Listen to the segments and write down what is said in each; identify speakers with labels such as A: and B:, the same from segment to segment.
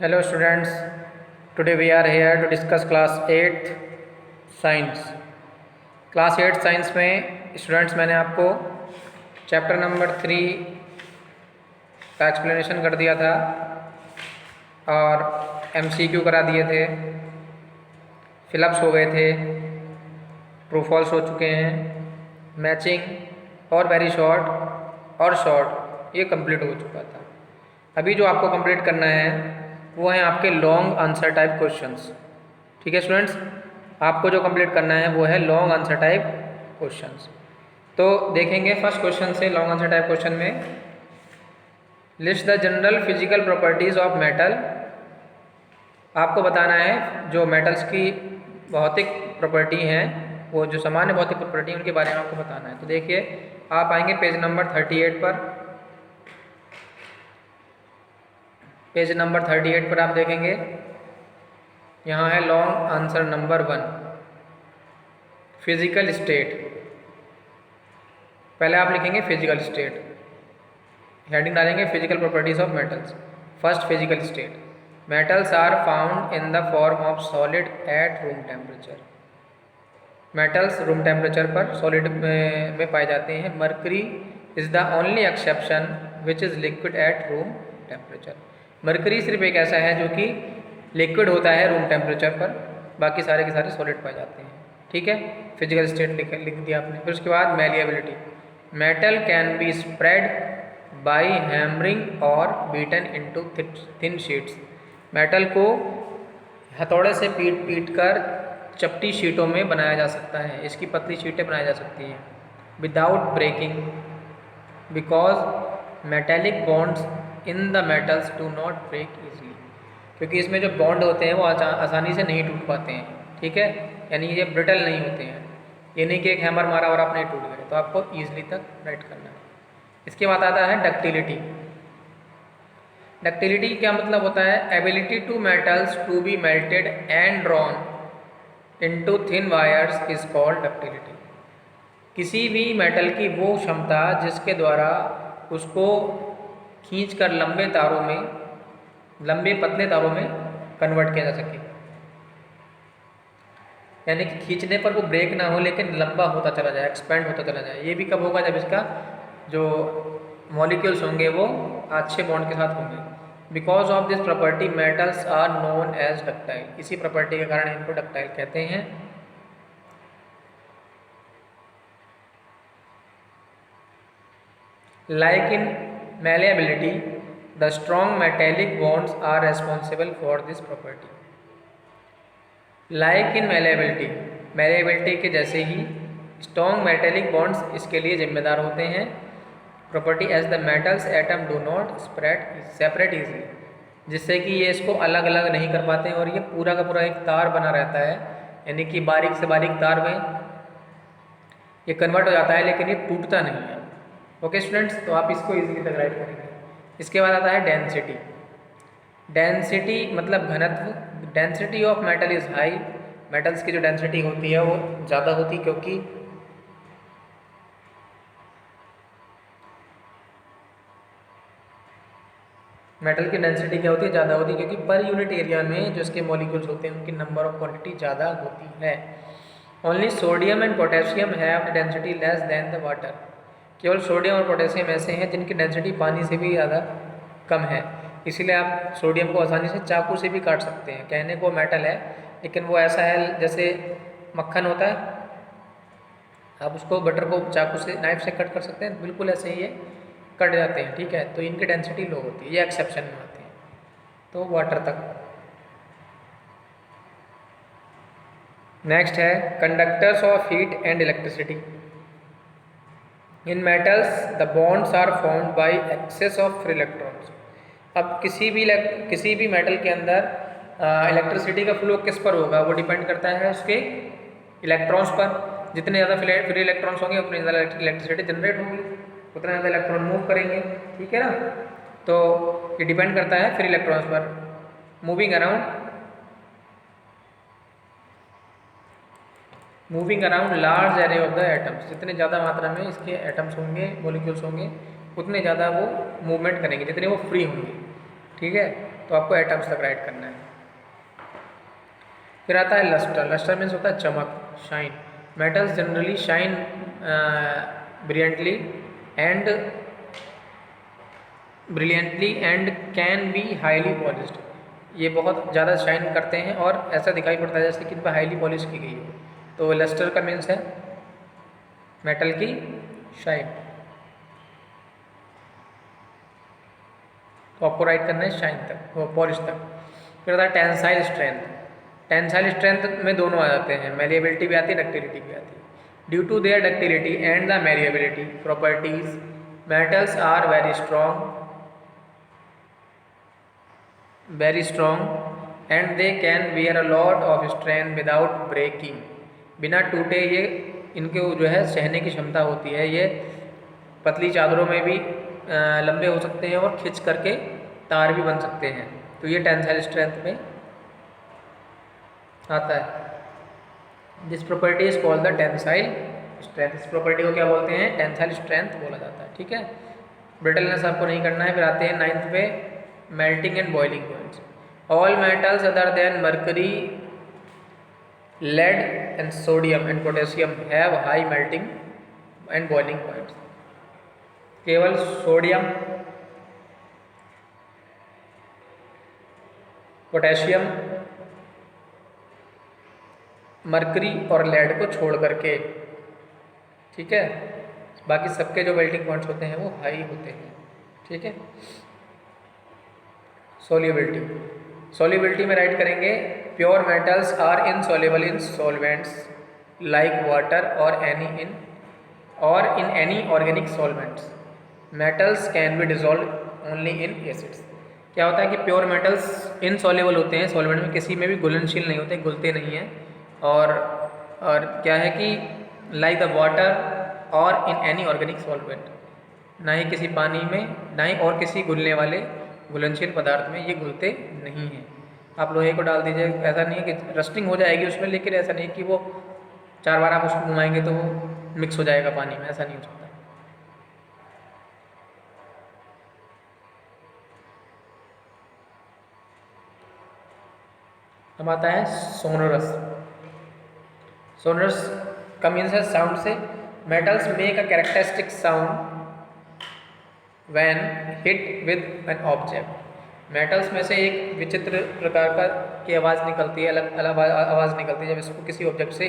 A: Hello students, today we are here to discuss class 8th science. Class 8 science में students मैंने आपको chapter number 3 का explanation कर दिया था और MCQ करा दिए थे, फिलअप्स हो गए थे, ट्रू फॉल्स हो चुके हैं, मैचिंग और वेरी शॉर्ट और शॉर्ट ये कंप्लीट हो चुका था। अभी जो आपको कंप्लीट करना है वो है आपके लॉन्ग आंसर टाइप क्वेश्चंस। ठीक है स्टूडेंट्स, आपको जो कंप्लीट करना है वो है लॉन्ग आंसर टाइप क्वेश्चंस। तो देखेंगे फर्स्ट क्वेश्चन से लॉन्ग आंसर टाइप क्वेश्चन में list the general physical properties of metal. आपको बताना है जो मेटल्स की भौतिक प्रॉपर्टी हैं, वो जो सामान्य भौतिक प्रॉपर्टी है उनके बारे में आपको बताना है। तो देखिए आप आएंगे पेज नंबर 38 पर। पेज नंबर 38 पर आप देखेंगे यहाँ है long answer number 1 physical state. पहले आप लिखेंगे फिजिकल स्टेट, हेडिंग डालेंगे physical properties of metals. First physical state, metals are found in the form of solid at room temperature. Metals room temperature पर सॉलिड में पाए जाते हैं। Mercury is the only exception which is liquid at room temperature. Mercury सिर्फ एक ऐसा है जो कि लिक्विड होता है रूम टेम्परेचर पर, बाकी सारे के सारे सॉलिड पाए जाते हैं। ठीक है, फिजिकल स्टेट लिख दिया आपने। फिर उसके बाद malleability, metal can be spread by hammering और beaten into thin sheets. Metal को हथौड़े से पीट कर चपटी शीटों में बनाया जा सकता है, इसकी पतली शीटें बनाई जा सकती हैं without breaking because metallic bonds in the metals do not break easily. क्योंकि इसमें जो बॉन्ड होते हैं वो आसानी से नहीं टूट पाते हैं। ठीक है, यानी ये ब्रिटल नहीं होते हैं। ये नहीं कि एक हैमर मारा और आप नहीं टूट गए, तो आपको ईजिली तक राइट करना है। इसके बाद आता है डक्टिलिटी। डक्टिलिटी क्या मतलब होता है? Ability to metals to be melted and drawn into thin wires is called ductility. किसी भी मेटल की वो क्षमता जिसके द्वारा उसको खींचकर लंबे पतले तारों में कन्वर्ट किया जा सके। यानी कि खींचने पर वो ब्रेक ना हो लेकिन लंबा होता चला जाए, एक्सपेंड होता चला जाए। ये भी कब होगा? जब इसका जो मॉलिक्यूल्स होंगे वो अच्छे बॉन्ड के साथ होंगे। Because of this property metals are known as ductile. इसी प्रॉपर्टी के कारण इनको डक्टाइल कहते हैं। Like in malleability, the strong metallic bonds are responsible for this property. Like in malleability, malleability के जैसे ही strong metallic bonds इसके लिए जिम्मेदार होते हैं। Property as the metals atom do not separate easily, जिससे कि ये इसको अलग अलग नहीं कर पाते हैं और ये पूरा का पूरा एक तार बना रहता है। यानी कि बारीक से बारीक तार में ये कन्वर्ट हो जाता है लेकिन ये टूटता नहीं है। ओके स्टूडेंट्स, तो आप इसको इजीली तक राइट करेंगे। इसके बाद आता है डेंसिटी। डेंसिटी मतलब घनत्व। Density of metal is high. Metals की जो डेंसिटी होती है वो ज़्यादा होती, क्योंकि मेटल की डेंसिटी क्या होती है? ज़्यादा होती है, क्योंकि पर यूनिट एरिया में जो इसके मॉलिक्यूल्स होते हैं उनकी नंबर ऑफ क्वांटिटी ज़्यादा होती है। Only sodium and potassium have the density less than the water. केवल सोडियम और पोटेशियम ऐसे हैं जिनकी डेंसिटी पानी से भी ज़्यादा कम है। इसीलिए आप सोडियम को आसानी से चाकू से भी काट सकते हैं। कहने को मेटल है लेकिन वो ऐसा है जैसे मक्खन होता है, आप उसको बटर को चाकू से नाइफ से कट कर सकते हैं, बिल्कुल ऐसे ही ये कट जाते हैं। ठीक है, तो इनकी डेंसिटी लो होती है, ये एक्सेप्शन में आते हैं। तो वाटर तक। नेक्स्ट है conductors of heat and electricity. In metals the bonds are formed by excess of free electrons. अब किसी भी मेटल के अंदर इलेक्ट्रिसिटी का फ्लो किस पर होगा? वो डिपेंड करता है उसके इलेक्ट्रॉन्स पर। जितने ज़्यादा फ्री इलेक्ट्रॉन्स होंगे उतनी ज़्यादा इलेक्ट्रिसिटी जनरेट होगी, उतना ज़्यादा इलेक्ट्रॉन मूव करेंगे। ठीक है ना, तो ये डिपेंड करता है फ्री इलेक्ट्रॉन्स पर। Moving around large array of the atoms. जितने ज़्यादा मात्रा में इसके एटम्स होंगे, मॉलिक्यूल्स होंगे, उतने ज़्यादा वो मूवमेंट करेंगे जितने वो फ्री होंगे। ठीक है, तो आपको एटम्स तक राइट करना है। फिर आता है लस्टर। लस्टर मीन्स होता है चमक, shine. Metals generally shine brilliantly and can be highly polished. ये बहुत ज़्यादा शाइन करते हैं और ऐसा दिखाई पड़ता है जैसे कि इन पर हाईली पॉलिश की गई है। तो लस्टर का मीन्स है मेटल की शाइन। तो आपको राइट करना है शाइन तक, वो पॉलिश तक। फिर आता है टेंसाइल स्ट्रेंथ। टेंसाइल स्ट्रेंथ में दोनों आ जाते हैं, मेलिएबिलिटी भी आती है, डक्टिलिटी भी आती है। Due to their ductility and the malleability properties metals are very strong and they can bear a lot of strain without breaking। बिना टूटे ये इनके जो है सहने की क्षमता होती है। ये पतली चादरों में भी लंबे हो सकते हैं और खिंच करके तार भी बन सकते हैं। तो ये टेंसाइल स्ट्रेंथ में आता है। This property is called the tensile strength. इस प्रॉपर्टी को क्या बोलते हैं? टेंसाइल स्ट्रेंथ बोला जाता है। ठीक है, ब्रिटलनेस आपको नहीं करना है। फिर आते हैं 9th पे melting and boiling points. All metals other than mercury, lead and sodium and potassium have high melting and boiling points. केवल सोडियम, पोटेशियम, मर्करी और लेड को छोड़ करके, ठीक है, बाकी सबके जो मेल्टिंग पॉइंट्स होते हैं वो हाई होते हैं। ठीक है। सॉल्युबिलिटी में राइट करेंगे pure metals are insoluble in solvents like water और in any organic solvents. Metals can be dissolve only in acids. क्या होता है कि प्योर मेटल्स इनसॉल्युबल होते हैं सॉल्वेंट में, किसी में भी घुलनशील नहीं होते, घुलते नहीं हैं। और क्या है कि लाइक द वाटर और इन एनी ऑर्गेनिक सॉल्वेंट, ना ही किसी पानी में ना ही और किसी घुलने वाले घुलनशील पदार्थ में ये घुलते नहीं हैं। आप लोहे को डाल दीजिए, ऐसा नहीं है कि रस्टिंग हो जाएगी उसमें, लेकिन ऐसा नहीं कि वो 4 बार आप उसको घुमाएंगे तो वो मिक्स हो जाएगा पानी में, ऐसा नहीं हो सकता। अब आता है सोनोरस। सोनोरस का मीन्स है साउंड से। Metals make a characteristic sound when hit with an object. Metals में से एक विचित्र प्रकार का की आवाज़ निकलती है, अलग अलग आवाज़ निकलती है जब इसको किसी ऑब्जेक्ट से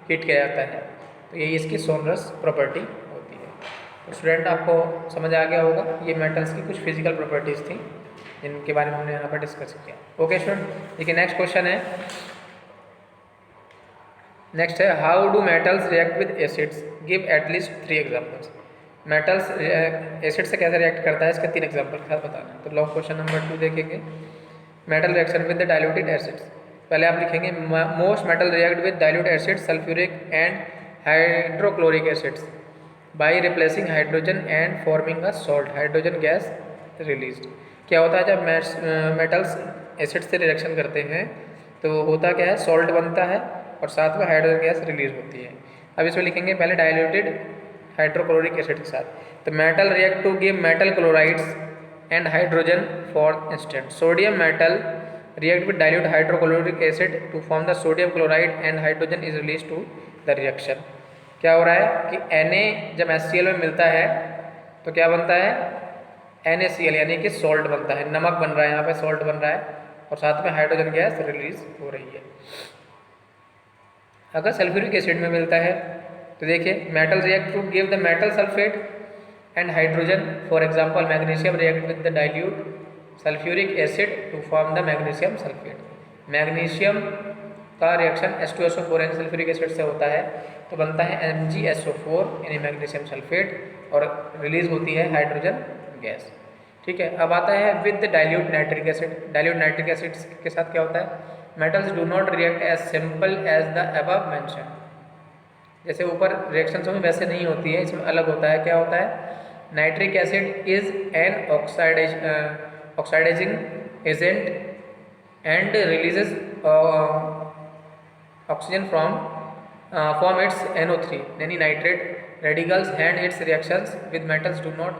A: हिट किया जाता है। तो यही इसकी सोनरस प्रॉपर्टी होती है। तो स्टूडेंट आपको समझ आ गया होगा, ये मेटल्स की कुछ फिजिकल प्रॉपर्टीज़ थी जिनके बारे में हमने यहाँ पर डिस्कस किया। ओके स्टूडेंट, देखिए नेक्स्ट क्वेश्चन है। नेक्स्ट है how do metals react with acids, give at least 3 examples. Metals acid से कैसे रिएक्ट करता है, इसके 3 एग्जाम्पल के साथ बताना है। तो लॉन्ग क्वेश्चन नंबर 2 देखेंगे। Metal reaction with the diluted acids. पहले आप लिखेंगे most metal react with dilute acid sulphuric and hydrochloric acids by replacing hydrogen and forming a salt, hydrogen gas released. क्या होता है जब मेटल्स एसिड से reaction करते हैं तो होता क्या है, सॉल्ट बनता है और साथ में हाइड्रोजन गैस रिलीज होती है। अब इसमें लिखेंगे पहले डाइल्यूटेड हाइड्रोक्लोरिक एसिड के साथ। तो metal react to give metal chlorides and hydrogen for instant. Sodium metal react with dilute hydrochloric acid to form the sodium chloride and hydrogen is release to the reaction. क्या हो रहा है कि Na जब HCl में मिलता है तो क्या बनता है, NaCl यानी कि सॉल्ट बनता है, नमक बन रहा है, यहाँ पे सॉल्ट बन रहा है और साथ में हाइड्रोजन गैस रिलीज हो रही है। अगर सल्फ्यूरिक एसिड में मिलता है तो देखिए metal react to give the metal sulphate and hydrogen, for example magnesium react with the dilute sulphuric acid to form the magnesium sulphate. Magnesium का रिएक्शन H2SO4 यानी सल्फ्यूरिक एसिड से होता है तो बनता है MgSO4 यानी मैग्नीशियम सल्फेट और रिलीज होती है हाइड्रोजन गैस। ठीक है, अब आता है with dilute nitric acid. Dilute nitric acid के साथ क्या होता है, metals do not react as simple as the above mention. जैसे ऊपर रिएक्शन में वैसे नहीं होती है, इसमें अलग होता है। क्या होता है, nitric acid is an oxidising agent and releases oxygen from its NO3 यानी nitrate radicals and its reactions with metals do not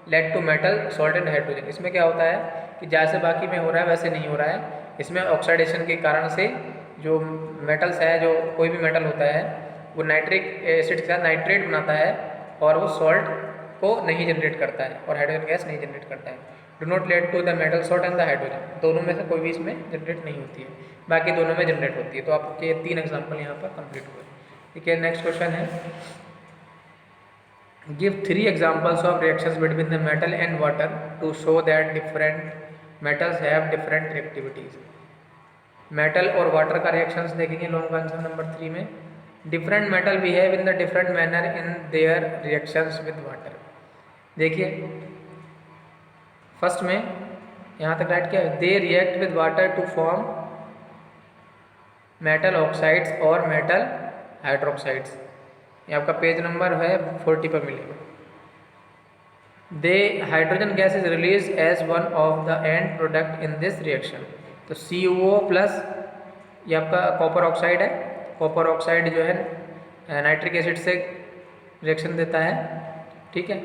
A: lead to metal salt and hydrogen. इसमें क्या होता है कि जैसे बाकी में हो रहा है वैसे नहीं हो रहा है, इसमें ऑक्सीडेशन के कारण से जो मेटल्स है, जो कोई भी मेटल होता है वो नाइट्रिक एसिड के साथ नाइट्रेट बनाता है और वो सॉल्ट को नहीं जनरेट करता है और हाइड्रोजन गैस नहीं जनरेट करता है। Do not lead to the metal salt and the hydrogen, दोनों में से कोई भी इसमें जनरेट नहीं होती है, बाकी दोनों में जनरेट होती है। तो आपके 3 एग्जाम्पल यहाँ पर कंप्लीट हुए। ठीक है, नेक्स्ट क्वेश्चन है, give 3 examples of reactions between the metal and water to show that different metals have different reactivities. Metal और वाटर का रिएक्शंस देखेंगे लॉन्ग आंसर नंबर 3 में। Different metal behave in the different manner in their reactions with water. देखिए first में यहाँ तक write किया, they react with water to form metal oxides और मेटल हाइड्रोक्साइड्स। ये आपका पेज नंबर है 40 पर मिलेगा। The hydrogen gas is release as one of the end product in this reaction. तो CuO प्लस ये आपका कॉपर ऑक्साइड है, कॉपर ऑक्साइड जो है नाइट्रिक एसिड से रिएक्शन देता है। ठीक है,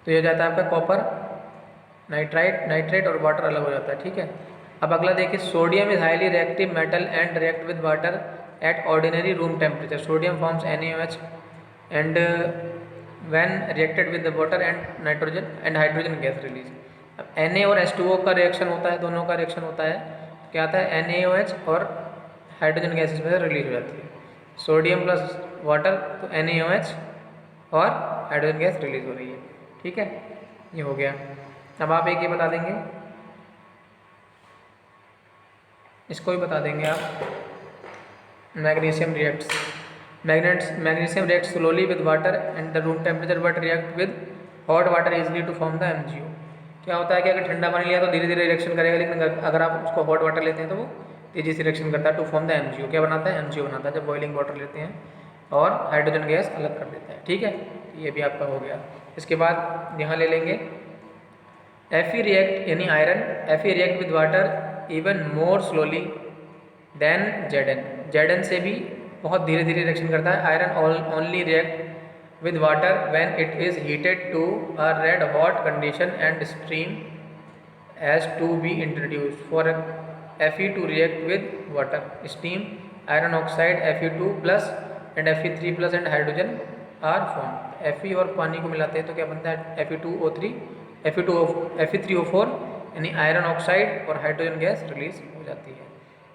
A: तो ये हो जाता है आपका कॉपर नाइट्रेट और वाटर अलग हो जाता है। ठीक है, अब अगला देखिए, sodium is highly reactive metal and react with water at ordinary room temperature. Sodium forms NaOH and when reacted with the water and nitrogen and hydrogen gas release. अब Na और H2O का रिएक्शन होता है, दोनों का reaction होता है, क्या आता है NaOH और हाइड्रोजन गैस इसमें से रिलीज हो जाती है। सोडियम प्लस वाटर तो NaOH और हाइड्रोजन गैस रिलीज हो रही है। ठीक है, ये हो गया। अब आप एक ये बता देंगे, इसको भी बता देंगे आप, magnesium reacts, magnesium react slowly with water and the room temperature but react with hot water easily to form the MgO। क्या होता है कि अगर ठंडा पानी लिया तो धीरे धीरे रिएक्शन करेगा, लेकिन अगर आप उसको हॉट वाटर लेते हैं तो वो तेजी से रिएक्शन करता है टू फॉर्म द MgO। क्या बनाता है? MgO बनाता है जब बॉइलिंग वाटर लेते हैं और हाइड्रोजन गैस अलग कर देता है। ठीक है, ये भी आपका हो गया। इसके बाद यहाँ ले लेंगे Fe रिएक्ट यानी iron, Fe react with water even more slowly than Zn से भी बहुत धीरे धीरे रिएक्शन करता है। Iron only react with water when it is heated to a red hot condition and stream has to be introduced for Fe to react with water, steam, iron oxide Fe2 plus and Fe3 plus and hydrogen are formed। Fe और पानी को मिलाते हैं तो क्या बनता है? Fe2O3 Fe3O4 यानी आयरन ऑक्साइड और हाइड्रोजन गैस रिलीज हो जाती है।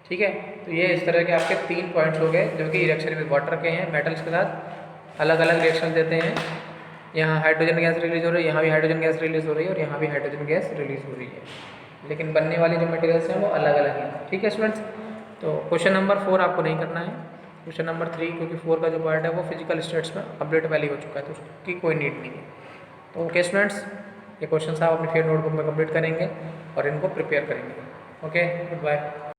A: ठीक है, तो ये इस तरह के आपके 3 पॉइंट्स हो गए जो कि रिएक्शन विद वाटर के हैं। मेटल्स के साथ अलग अलग रिएक्शन देते हैं। यहाँ हाइड्रोजन गैस रिलीज हो रही है, यहाँ भी हाइड्रोजन गैस रिलीज हो रही है और यहाँ भी हाइड्रोजन गैस रिलीज हो रही है, लेकिन बनने वाली जो मटेरियल्स हैं वो अलग अलग हैं। ठीक है स्टूडेंट्स, तो क्वेश्चन नंबर 4 आपको नहीं करना है। क्वेश्चन नंबर 3 क्योंकि 4 का जो पार्ट है वो फिजिकल स्टेट्स में कंप्लीट वैली हो चुका है तो उसकी कोई नीड नहीं है। तो ओके स्टूडेंट्स, ये क्वेश्चन आप अपनी फेयर नोटबुक में कंप्लीट करेंगे और इनको प्रिपेयर करेंगे। Okay, good bye.